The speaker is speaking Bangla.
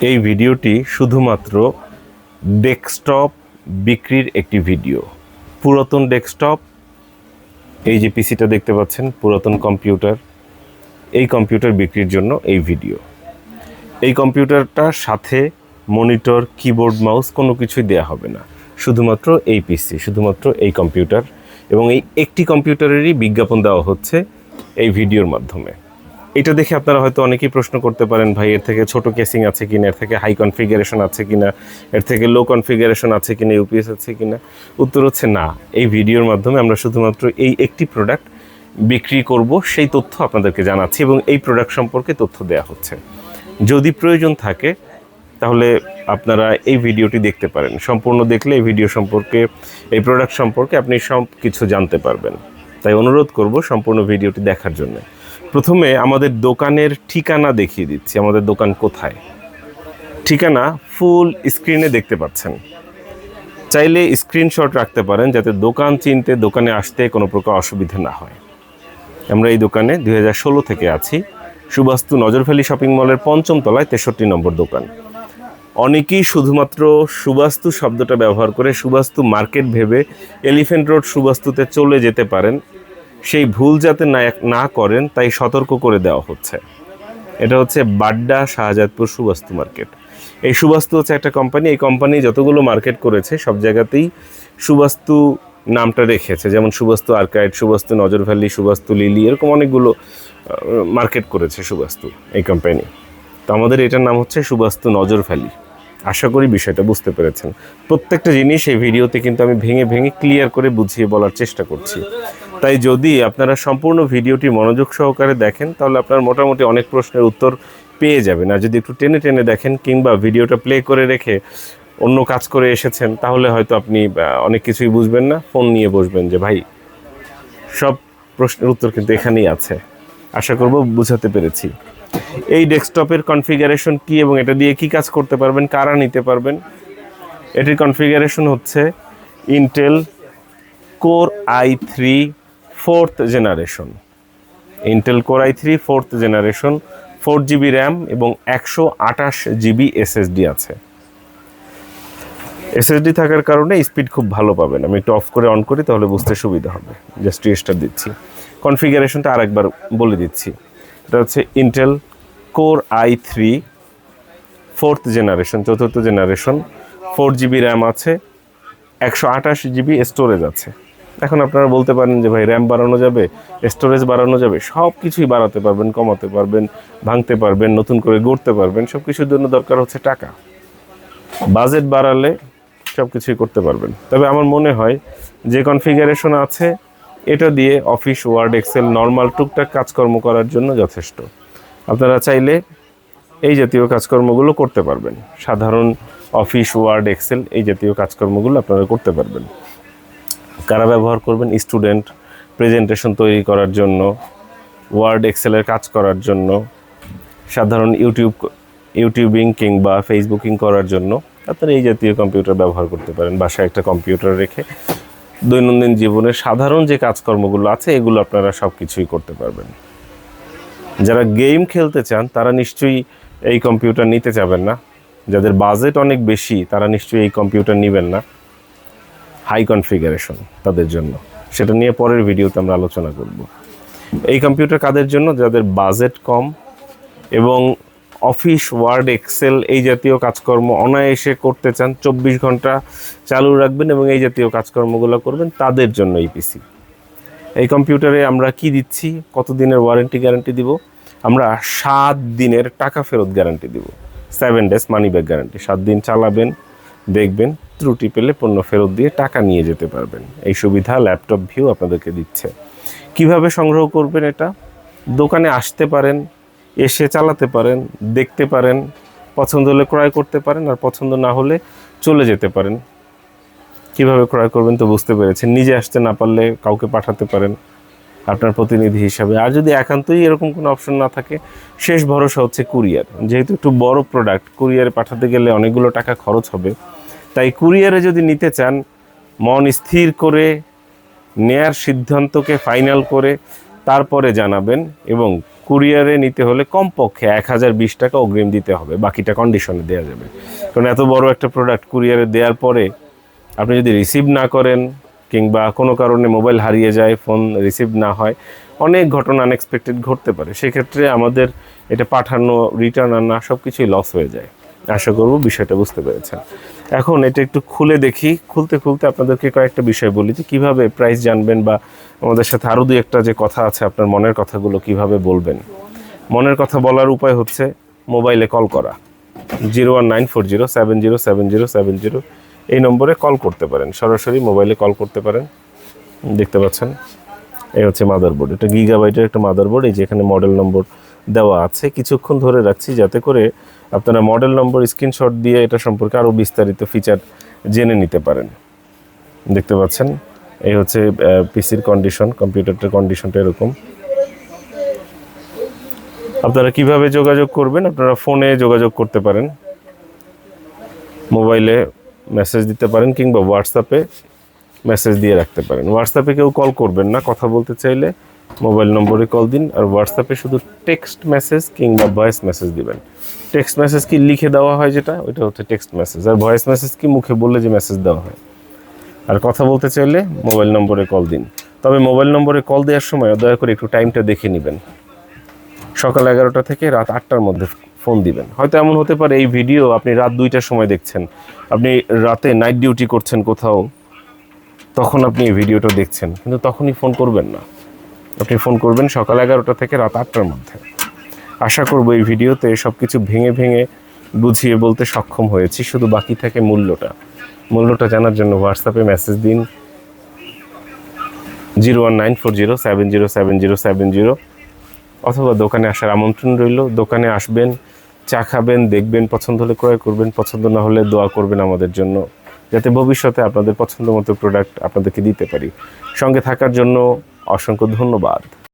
এই ভিডিওটি শুধুমাত্র ডেস্কটপ বিক্রির একটি ভিডিও। পুরাতন ডেস্কটপ, এই যে পিসিটা দেখতে পাচ্ছেন, পুরাতন কম্পিউটার, এই কম্পিউটার বিক্রির জন্য এই ভিডিও। এই কম্পিউটারটার সাথে মনিটর, কিবোর্ড, মাউস কোনো কিছুই দেয়া হবে না, শুধুমাত্র এই পিসি, শুধুমাত্র এই কম্পিউটার, এবং এই একটি কম্পিউটারেরই বিজ্ঞাপন দেওয়া হচ্ছে এই ভিডিওর মাধ্যমে। এটা দেখে আপনারা হয়তো অনেকেই প্রশ্ন করতে পারেন, ভাই এর থেকে ছোট কেসিং আছে কিনা, এর থেকে হাই কনফিগারেশন আছে কিনা, এর থেকে লো কনফিগারেশন আছে কিনা, ইউপিএস আছে কিনা। উত্তর হচ্ছে না। এই ভিডিওর মাধ্যমে আমরা শুধুমাত্র এই একটি প্রোডাক্ট বিক্রি করব, সেই তথ্য আপনাদেরকে জানাচ্ছি এবং এই প্রোডাক্ট সম্পর্কে তথ্য দেওয়া হচ্ছে। যদি প্রয়োজন থাকে তাহলে আপনারা এই ভিডিওটি দেখতে পারেন। সম্পূর্ণ দেখলে এই ভিডিও সম্পর্কে, এই প্রোডাক্ট সম্পর্কে আপনি সব কিছু জানতে পারবেন। তাই অনুরোধ করব সম্পূর্ণ ভিডিওটি দেখার জন্য। প্রথমে আমাদের দোকানের ঠিকানা দেখিয়ে দিচ্ছি, আমাদের দোকান কোথায়। ঠিকানা ফুল স্ক্রিনে দেখতে পাচ্ছেন। চাইলে স্ক্রিনশট রাখতে পারেন যাতে দোকান চিনতে, দোকানে আসতে কোনো প্রকার অসুবিধা না হয়। আমরা এই দোকানে 2016 থেকে আছি। সুবাস্তু নজরভ্যালি শপিং মলের 5ম তলায় 63 নম্বর দোকান। অনেকেই শুধুমাত্র সুবাস্তু শব্দটা ব্যবহার করে সুবাস্তু মার্কেট ভেবে এলিফ্যান্ট রোড সুবাস্তুতে চলে যেতে পারেন। সেই ভুল যাতে না করেন তাই সতর্ক করে দেওয়া হচ্ছে। এটা হচ্ছে বাড্ডা শাহজাদপুর সুবাস্তু মার্কেট। এই সুবাস্তু হচ্ছে একটা কোম্পানি। এই কোম্পানি যতগুলো মার্কেট করেছে সব জায়গাতেই সুবাস্তু নামটা রেখেছে, যেমন সুবাস্তু আর্কাইড, সুবাস্তু নজরভ্যালি, সুবাস্তু লিলি, এরকম অনেকগুলো মার্কেট করেছে সুবাস্তু এই কোম্পানি। তো আমাদের এটার নাম হচ্ছে সুবাস্তু নজরভ্যালি। আশা করি বিষয়টা বুঝতে পেরেছেন। প্রত্যেকটা জিনিস এই ভিডিওতে কিন্তু আমি ভেঙে ভেঙে ক্লিয়ার করে বুঝিয়ে বলার চেষ্টা করছি। তাই যদি আপনারা সম্পূর্ণ ভিডিওটি মনোযোগ সহকারে দেখেন তাহলে আপনার মোটামুটি অনেক প্রশ্নের উত্তর পেয়ে যাবেন। আর যদি একটু টেনে টেনে দেখেন কিংবা ভিডিওটা প্লে করে রেখে অন্য কাজ করে এসেছেন তাহলে হয়তো আপনি অনেক কিছুই বুঝবেন না, ফোন নিয়ে বসবেন যে ভাই সব প্রশ্নের উত্তর কিন্তু এখানেই আছে। আশা করব বুঝাতে পেরেছি। এই ডেস্কটপের কনফিগারেশন কি এবং এটা দিয়ে কি কাজ করতে পারবেন, কারা নিতে পারবেন। এটির কনফিগারেশন হচ্ছে Intel core i3 4th generation. Intel core i3 4th generation, 4GB RAM এবং 128GB SSD আছে। SSD থাকার কারণে স্পিড খুব ভালো পাবেন। আমি একটু অফ করে অন করি তাহলে বুঝতে সুবিধা হবে। জাস্ট রিস্টার্ট দিচ্ছি। কনফিগারেশনটা আরেকবার বলে দিচ্ছি। এটা হচ্ছে Intel core i3 4th generation, 4th generation, 4GB RAM আছে, 128GB স্টোরেজ আছে। এখন আপনারা বলতে পারেন যে ভাই র্যাম বাড়ানো যাবে, স্টোরেজ বাড়ানো যাবে। সব কিছুই বাড়াতে পারবেন, কমাতে পারবেন, ভাঙতে পারবেন, নতুন করে গড়তে পারবেন। সব কিছুর জন্য দরকার হচ্ছে টাকা। বাজেট বাড়ালে সব কিছুই করতে পারবেন। তবে আমার মনে হয় যে কনফিগারেশন আছে এটা দিয়ে অফিস, ওয়ার্ড, এক্সেল, নর্মাল টুকটাক কাজকর্ম করার জন্য যথেষ্ট। আপনারা চাইলে এই জাতীয় কাজকর্মগুলো করতে পারবেন। সাধারণ অফিস, ওয়ার্ড, এক্সেল এই জাতীয় কাজকর্মগুলো আপনারা করতে পারবেন। কারা ব্যবহার করবেন? স্টুডেন্ট, প্রেজেন্টেশন তৈরি করার জন্য, ওয়ার্ড, এক্সেলের কাজ করার জন্য, সাধারণ ইউটিউবিং কিংবা ফেসবুকিং করার জন্য আপনারা এই জাতীয় কম্পিউটার ব্যবহার করতে পারেন। বাসায় একটা কম্পিউটার রেখে দৈনন্দিন জীবনের সাধারণ যে কাজকর্মগুলো আছে এগুলো আপনারা সব কিছুই করতে পারবেন। যারা গেম খেলতে চান তারা নিশ্চয়ই এই কম্পিউটার নিতে চাবেন না। যাদের বাজেট অনেক বেশি তারা নিশ্চয়ই এই কম্পিউটার নেবেন না। হাই কনফিগারেশন তাদের জন্য, সেটা নিয়ে পরের ভিডিওতে আমরা আলোচনা করব। এই কম্পিউটার কাদের জন্য? যাদের বাজেট কম এবং অফিস, ওয়ার্ড, এক্সেল এই জাতীয় কাজকর্ম অনায়াসে করতে চান, 24 ঘন্টা চালু রাখবেন এবং এই জাতীয় কাজকর্মগুলো করবেন, তাদের জন্য এই পিসি। এই কম্পিউটারে আমরা কি দিচ্ছি? কত দিনের ওয়ারেন্টি গ্যারান্টি দিব? আমরা 7 দিনের টাকা ফেরত গ্যারান্টি দিব। 7 days মানি ব্যাক গ্যারান্টি। 7 দিন চালাবেন, দেখবেন, ত্রুটি পেলে পণ্য ফেরত দিয়ে টাকা নিয়ে যেতে পারবেন। এই সুবিধা ল্যাপটপ ভিউ আপনাদেরকে দিচ্ছে। কিভাবে সংগ্রহ করবেন? এটা দোকানে আসতে পারেন, এসে চালাতে পারেন, দেখতে পারেন, পছন্দ হলে ক্রয় করতে পারেন, আর পছন্দ না হলে চলে যেতে পারেন। কিভাবে ক্রয় করবেন তো বুঝতে পেরেছেন। নিজে আসতে না পারলে কাউকে পাঠাতে পারেন আপনার প্রতিনিধি হিসাবে। আর যদি একান্তই এরকম কোনো অপশন না থাকে, শেষ ভরসা হচ্ছে কুরিয়ার। যেহেতু একটু বড় প্রোডাক্ট, কুরিয়ারে পাঠাতে গেলে অনেকগুলো টাকা খরচ হবে। তাই কুরিয়ারে যদি নিতে চান, মন স্থির করে নেয়ার সিদ্ধান্তকে ফাইনাল করে তারপরে জানাবেন এবং কুরিয়ারে নিতে হলে কমপক্ষে 1020 টাকা অগ্রিম দিতে হবে, বাকিটা কন্ডিশনে দেওয়া যাবে। কারণ এত বড় একটা প্রোডাক্ট কুরিয়ারে দেওয়ার পরে আপনি যদি রিসিভ না করেন কিংবা কোনো কারণে মোবাইল হারিয়ে যায়, ফোন রিসিভ না হয়, অনেক ঘটনা আনএক্সপেক্টেড ঘটতে পারে। সেক্ষেত্রে আমাদের এটা পাঠানো, রিটার্ন আনা সব কিছুই লস হয়ে যায়। আশা করব বিষয়টা বুঝতে পেরেছেন। এখন এটা একটু খুলে দেখি। খুলতে খুলতে আপনাদেরকে কয়েকটা বিষয় বলি যে কীভাবে প্রাইস জানবেন, বা আমাদের সাথে আরও দুই একটা যে কথা আছে আপনার মনের কথাগুলো কিভাবে বলবেন। মনের কথা বলার উপায় হচ্ছে মোবাইলে কল করা। 01940707070 এই নম্বরে কল করতে পারেন, সরাসরি মোবাইলে কল করতে পারেন। দেখতে পাচ্ছেন এই হচ্ছে মাদারবোর্ড, এটা গিগাবাইটের একটা মাদারবোর্ড। এই যে এখানে মডেল নম্বর দেওয়া আছে, কিছুক্ষণ ধরে রাখছি যাতে করে আপনারা মডেল নম্বর স্ক্রিনশট দিয়ে এটা সম্পর্কে আরও বিস্তারিত ফিচার জেনে নিতে পারেন। দেখতে পাচ্ছেন এই হচ্ছে পিসির কন্ডিশন, কম্পিউটারটার কন্ডিশনটা এরকম। আপনারা কিভাবে যোগাযোগ করবেন, আপনারা ফোনে যোগাযোগ করতে পারেন, মোবাইলে মেসেজ দিতে পারেন কিংবা হোয়াটসঅ্যাপে মেসেজ দিয়ে রাখতে পারেন। হোয়াটসঅ্যাপে কেউ কল করবেন না, কথা বলতে চাইলে মোবাইল নম্বরে কল দিন। আর হোয়াটসঅ্যাপে শুধু টেক্সট মেসেজ কিংবা ভয়েস মেসেজ দিবেন। টেক্সট মেসেজ কি লিখে দেওয়া হয়, যেটা ওইটা হচ্ছে টেক্সট মেসেজ। আর ভয়েস মেসেজ কি মুখে বললে যে মেসেজ দেওয়া হয়। আর কথা বলতে চাইলে মোবাইল নম্বরে কল দিন। তবে মোবাইল নম্বরে কল দেওয়ার সময় দয়া করে একটু টাইমটা দেখে নেবেন। সকাল 11টা থেকে রাত 8টার মধ্যে ফোন দিবেন। হয়তো এমন হতে পারে এই ভিডিও আপনি রাত 2টার সময় দেখছেন, আপনি রাতে নাইট ডিউটি করছেন কোথাও, তখন আপনি এই ভিডিওটা দেখছেন, কিন্তু তখনই ফোন করবেন না। আপনি ফোন করবেন সকাল 11টা থেকে রাত 8টার মধ্যে। আশা করব এই ভিডিওতে সব কিছু ভেঙে ভেঙে বুঝিয়ে বলতে সক্ষম হয়েছি। শুধু বাকি থাকে মূল্যটা জানার জন্য হোয়াটসঅ্যাপে মেসেজ দিন 01940707070, অথবা দোকানে আসার আমন্ত্রণ রইল। দোকানে আসবেন, চা খাবেন, দেখবেন, পছন্দ হলে ক্রয় করবেন, পছন্দ না হলে দোয়া করবেন আমাদের জন্য, যাতে ভবিষ্যতে আপনাদের পছন্দ মতো প্রোডাক্ট আপনাদেরকে দিতে পারি। সঙ্গে থাকার জন্য অসংখ্য ধন্যবাদ।